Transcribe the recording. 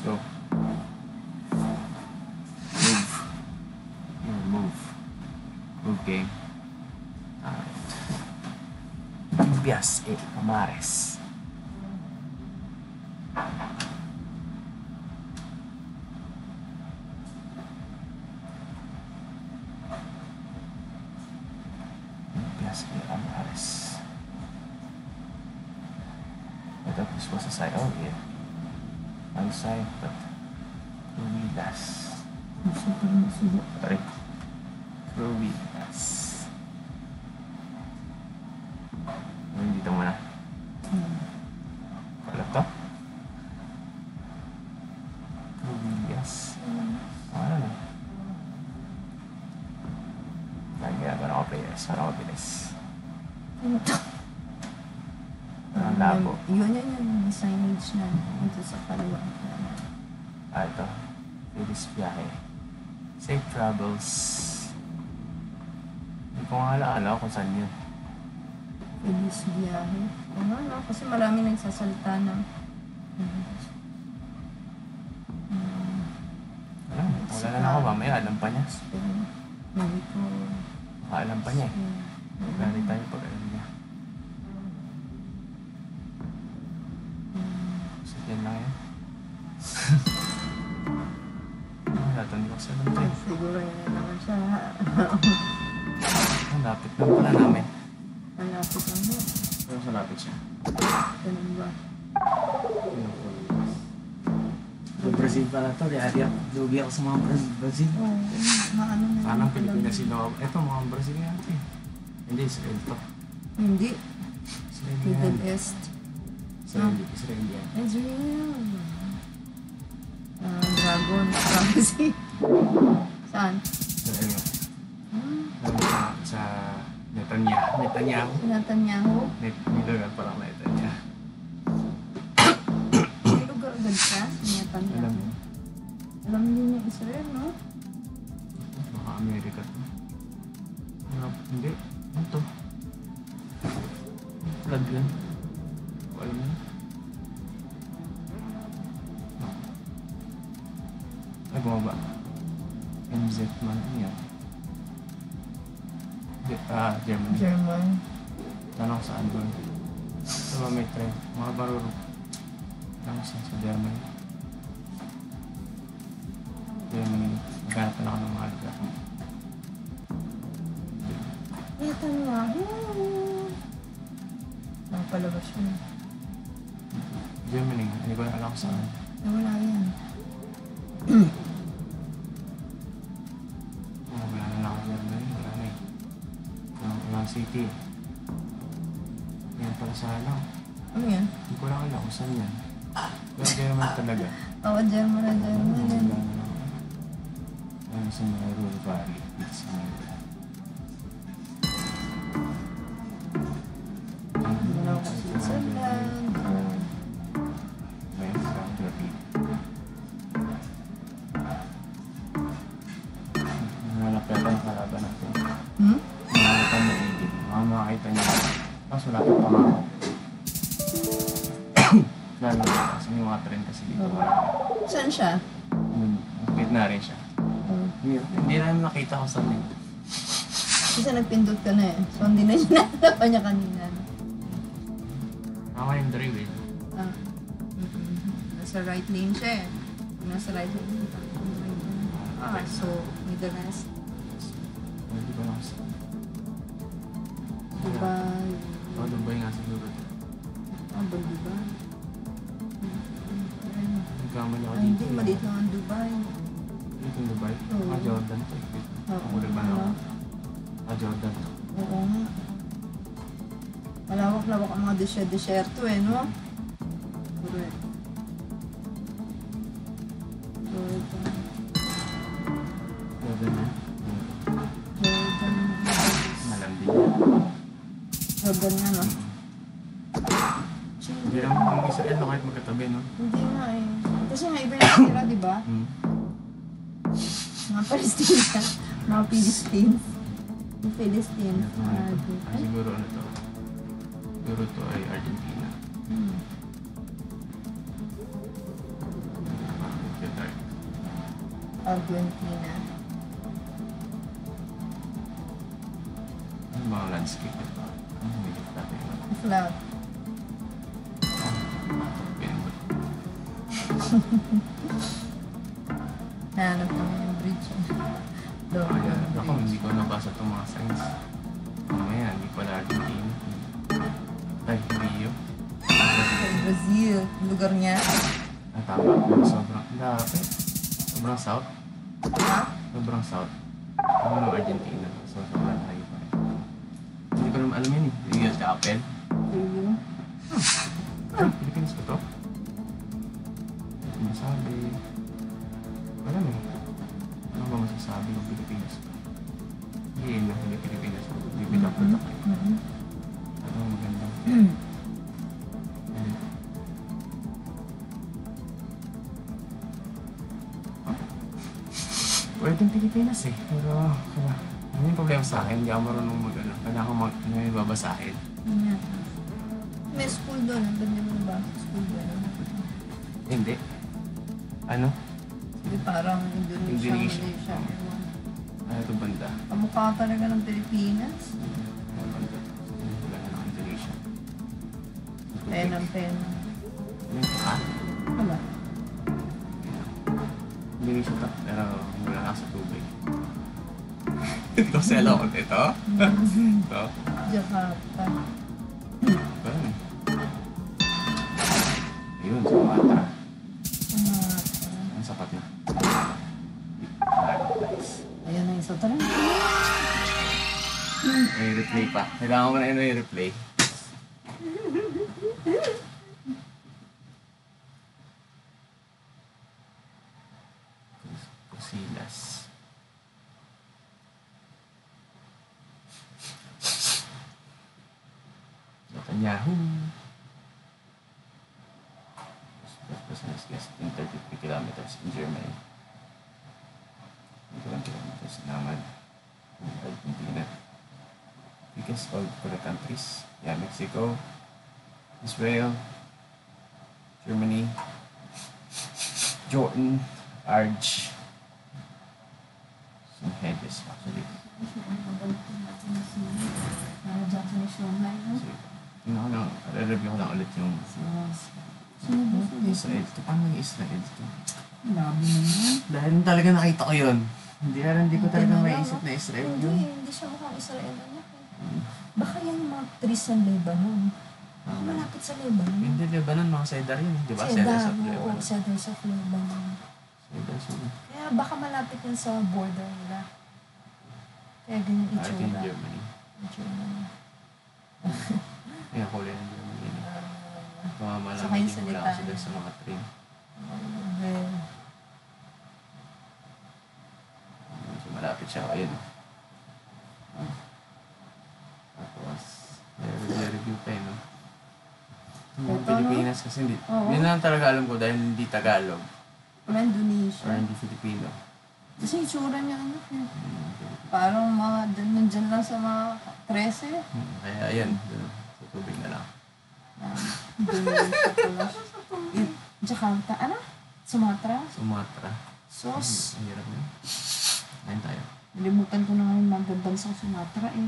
go. Move. Move. Move game. Alright. Bias Amares. Amares. I thought this was a side. Oh yeah. One side, but Ruidas. Sorry. Ruidas. Dito muna. Wala to? Ruidas. Ano na? Nagagawa ako players. Para ako bilis. Ano to? Ang labo. Yun yung signage na ito sa kaliwa. Ito. Bilis biyahe. Safe travels. Hindi ko nga alala kung saan yun. Bilis biyahe. O nga no, kasi marami nagsasalita ng wala na ako mamaya. Alam pa niya. Mexico. Alam pa niya eh. Gari tayo pag alam niya. So yan lang yan. Lahat hindi ko sa alam tayo. Siguro yun na naman siya. Ang lapit na pala namin. Ang lapit lang mo. Pero sa lapit siya. Ganun ba? Brazil pala to. Lugi ako sa mga Brazil. Oo. Maano na. Parang Pilipinas sila. Ito mga Brazil nga ito eh. Hindi, Israel to. Hindi. Israel Middle yan. East. Israel yan. Israel. Dragon. Prophecy. Saan? Israel yan. Sa Netanyahu. Netanyahu? Nilugar parang Netanyahu. May lugar agad siya? Netanyahu. Alam mo. Alam niyo yung Israel, no? Baka Amerika to. Hindi. Ano to? Flag yan. Alam mo. Ay, bumaba. MZ man yan. Germany. German. Tanong saan doon? Diba may train? Mga baruro. Tanong saan sa Germany. Germany. Maghanap na ako ng mga lugar. Netanyahu. Nakapalabas yun. Germany. Hindi ko na alam kung saan. Wala yan. Wala na lang ako Germany. Wala na eh. Walang city. Yan pala sa alam. Ano yan? Hindi ko lang alam kung saan yan. Pero German talaga. Oo, German na German. Ano sa mga Ruhr Valley. Dito sa mga Wala ko sa Switzerland. may geography. Nangalap yata ng kalaban natin. Nangalap na Egypt. Makakita niya. Kaso lapit pa nga ako. Lalo na kasi may mga trend kasi dito. Saan siya? Nakit na rin siya. Hindi namin nakita ko saan eh. Kasi nagpindot ka na eh. So hindi na siya nakita niya kanina. Ako yung drive eh. Nasa right lane siya eh. Nasa right lane. So middle rest. Hindi ko lang saan. Dubai. Dubai nga siguro. Dubai. Nagkamali ako Ay, dito. hindi. Maliit lang ang Dubai. Dito yung Dubai? Oo. Jordan to. Ang ba na ako? Jordan to. Oo nga. Malawak-lawak ang mga desierto eh, no? Correct. Jordan na. Jordan. Malandi niya. Jordan nga, no? Hindi naman ang Israel na kahit magkatabi, no? Hindi nga eh. Kasi nga iba yung tira, di ba? Mga Palestina. Mga Philippines. Yung Philistines. Siguro ano to? Siguro to ay Argentina. Argentina. Ano mga landscape ito? Ano hindi natin yun? Flat. Pinabot. Nahanap naman yung bridge. Doon Ayan. yung Ako, bridge. hindi ko nabasa itong mga signs. Mamaya, hindi ko lagi din. Ay, Rio. Brazil. Lugar niya. Ah, tama. Sobrang lapit. Sobrang south. Ha? Sobrang south. Ano ng Argentina? So, sobrang tayo pa rin. Hindi ko naman alam yun eh. Rio Chapel. Rio. Ah, Pilipinas ko to? Hindi ko masabi. Alam eh. Ano ba masasabi ng Pilipinas ko? Hindi Pilipinas ko. Bibig ako na kayo. Ano ang maganda? Pwedeng Pilipinas eh. Pero, ano yung problema sa akin? Hindi ako marunong mag-ano. Kailangan ano yung babasahin. Yeah. May school doon. Ang ganda mo ba? School doon. Hindi. Ano? Hindi parang Indonesia. Indonesia. Malaysia. Ewan. Ano ito banda? Kamukha talaga ng Pilipinas. Ano banda? Wala na ng Indonesia. Penang pena. Ano yung ha? Wala. Indonesia to. Pero wala na sa tubig. Hindi ko selo ko ito. Ito. Jakarta. Ito. Ayun, Sumatra. Ang sapat na. Nice. Ayan na isa talaga. May replay pa. Kailangan ko na yun yung replay. Kusilas. Netanyahu. Business guest in 33 kilometers in Germany. 21 kilometers naman in Argentina. Biggest all for the countries. Yeah, Mexico, Israel, Germany, Jordan, Arge, some heads actually. So, tingnan ko lang, re-review ko lang ulit yung Israel. Ito, paano yung Israel ito? Dahil talaga nakita ko yun. Hindi ko talaga maisip na Israel yun. Hindi siya mukhang Israel. Baka yan yung mga trees ng Lebanon. Baka malapit sa Lebanon. Hindi, Lebanon, mga cedar yun. Di ba? Cedar, Cedars of oo, Lebanon. Cedars of Lebanon. Cedars yun. Kaya baka malapit yan sa border nila. Kaya ganyan Argentine, itsura. Germany. Germany. Ayan, kulay ng Germany. Mga Saka malamig yung din mula salita kasi dahil sa mga train. So, malapit siya. Ayun. Tapos, review pa yun, no? Yung Ito, Pilipinas kasi hindi. Oo. Yun lang talaga alam ko dahil hindi Tagalog Wala Indonesia. or hindi Filipino. Kasi itsura niya ano. Parang mga nandyan lang sa mga 13. Kaya ayan, dun, sa tubig na lang. Indonesia pala. Jakarta. Ano? Sumatra? Sumatra. Sos. Ang hirap na. Ayun tayo. Nalimutan ko na nga yung magandang sa Sumatra eh.